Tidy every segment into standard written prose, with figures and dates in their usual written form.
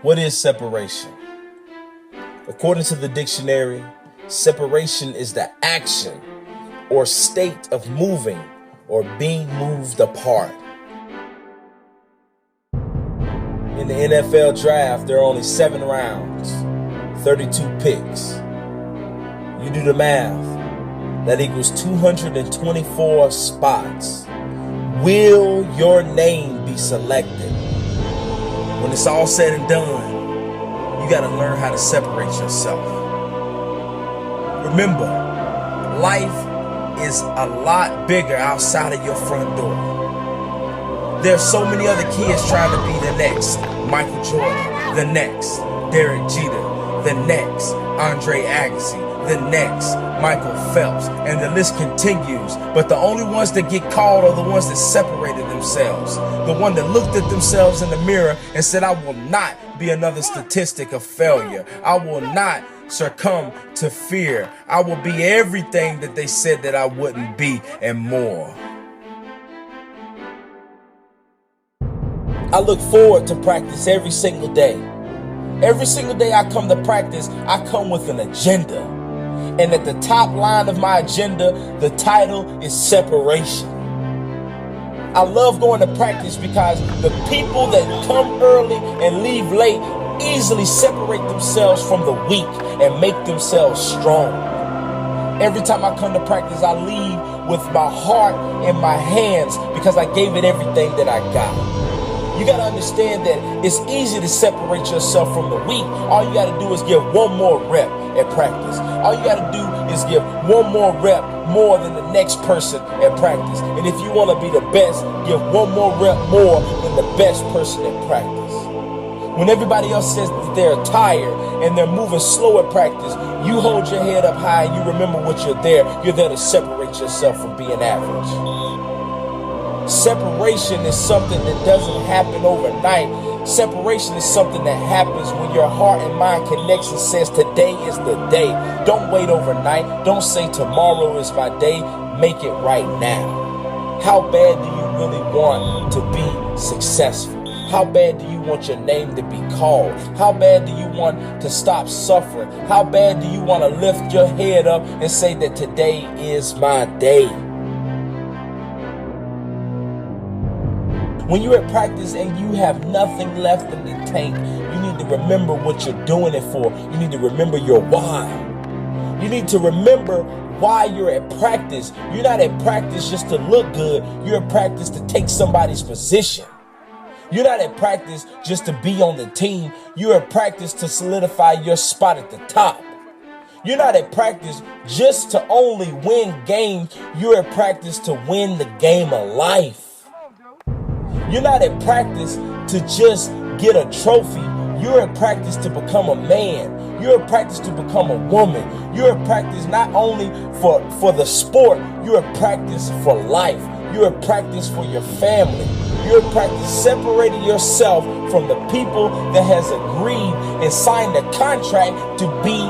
What is separation? According to the dictionary, separation is the action or state of moving or being moved apart. In the NFL draft, there are only 7 rounds, 32 picks. You do the math, that equals 224 spots. Will your name be selected? When it's all said and done, you got to learn how to separate yourself. Remember, life is a lot bigger outside of your front door. There's so many other kids trying to be the next Michael Jordan, the next Derek Jeter, the next Andre Agassi, the next Michael Phelps, and the list continues. But the only ones that get called are the ones that separated themselves. The one that looked at themselves in the mirror and said, I will not be another statistic of failure. I will not succumb to fear. I will be everything that they said that I wouldn't be and more. I look forward to practice every single day. Every single day I come to practice, I come with an agenda. And at the top line of my agenda, the title is separation. I love going to practice because the people that come early and leave late easily separate themselves from the weak and make themselves strong. Every time I come to practice, I leave with my heart in my hands because I gave it everything that I got. You got to understand that it's easy to separate yourself from the weak. All you got to do is give one more rep at practice. All you got to do is give one more rep more than the next person at practice. And if you want to be the best, give one more rep more than the best person at practice. When everybody else says that they're tired and they're moving slow at practice, you hold your head up high and you remember what you're there. You're there to separate yourself from being average. Separation is something that doesn't happen overnight. Separation is something that happens when your heart and mind connects and says today is the day. Don't wait overnight. Don't say tomorrow is my day. Make it right now. How bad do you really want to be successful? How bad do you want your name to be called? How bad do you want to stop suffering? How bad do you want to lift your head up and say that today is my day? When you're at practice and you have nothing left in the tank, you need to remember what you're doing it for. You need to remember your why. You need to remember why you're at practice. You're not at practice just to look good. You're at practice to take somebody's position. You're not at practice just to be on the team. You're at practice to solidify your spot at the top. You're not at practice just to only win games. You're at practice to win the game of life. You're not at practice to just get a trophy. You're at practice to become a man. You're at practice to become a woman. You're at practice not only for the sport, you're at practice for life. You're at practice for your family. You're at practice separating yourself from the people that has agreed and signed a contract to be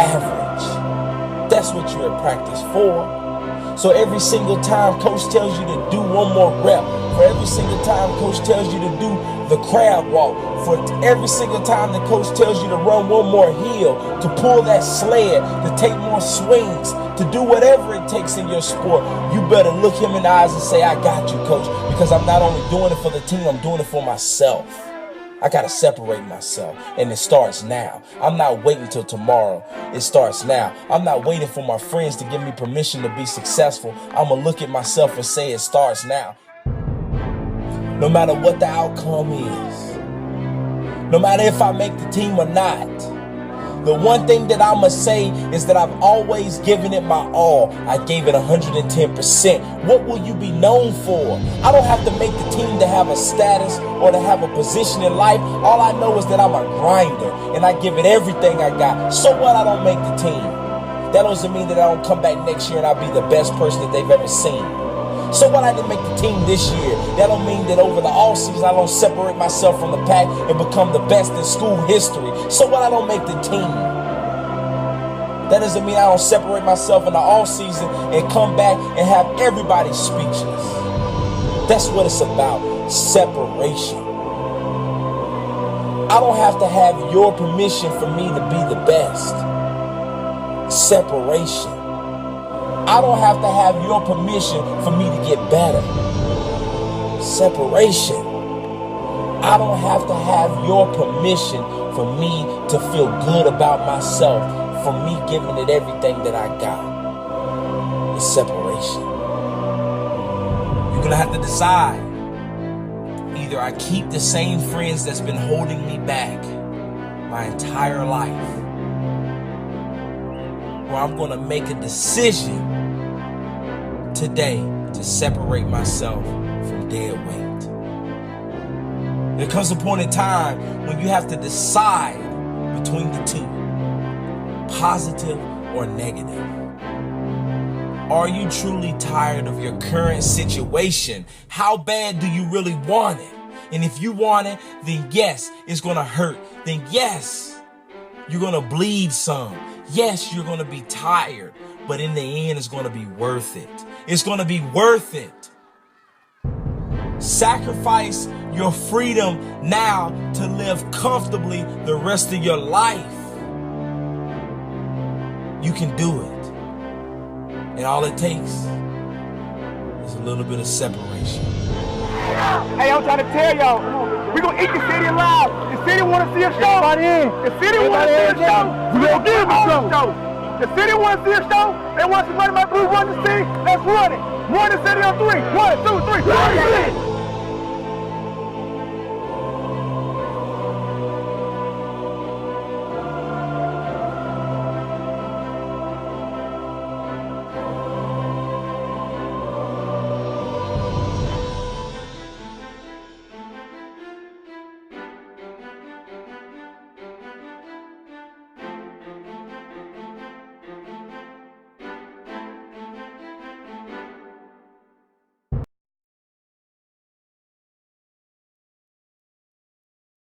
average. That's what you're at practice for. So every single time coach tells you to do one more rep, for every single time coach tells you to do the crab walk, for every single time the coach tells you to run one more hill, to pull that sled, to take more swings, to do whatever it takes in your sport, you better look him in the eyes and say, I got you, coach, because I'm not only doing it for the team, I'm doing it for myself. I got to separate myself, and it starts now. I'm not waiting till tomorrow. It starts now. I'm not waiting for my friends to give me permission to be successful. I'm going to look at myself and say it starts now. No matter what the outcome is, no matter if I make the team or not, the one thing that I must say is that I've always given it my all. I gave it 110%. What will you be known for? I don't have to make the team to have a status or to have a position in life. All I know is that I'm a grinder and I give it everything I got. So what I don't make the team? That doesn't mean that I don't come back next year and I'll be the best person that they've ever seen. So what I didn't make the team this year, that don't mean that over the off season I don't separate myself from the pack and become the best in school history. So what I don't make the team, that doesn't mean I don't separate myself in the off season and come back and have everybody speechless. That's what it's about, separation. I don't have to have your permission for me to be the best. Separation. I don't have to have your permission for me to get better. Separation. I don't have to have your permission for me to feel good about myself, for me giving it everything that I got. It's separation. You're going to have to decide. Either I keep the same friends that's been holding me back my entire life, or I'm going to make a decision today to separate myself from dead weight. There comes a point in time when you have to decide between the two, positive or negative. Are you truly tired of your current situation? How bad do you really want it? And if you want it, then yes, it's going to hurt. Then yes, you're going to bleed some. Yes, you're going to be tired. But in the end, it's going to be worth it. It's going to be worth it. Sacrifice your freedom now to live comfortably the rest of your life. You can do it. And all it takes is a little bit of separation. Hey, I'm trying to tell y'all, we're going to eat the city alive. The city want to see a show. The city want to see a show. We're going to give them a show. The city want to see a show. They want somebody my blue run the city. Let's run it. Run the city on 3. 1, 2, 3. Run the city.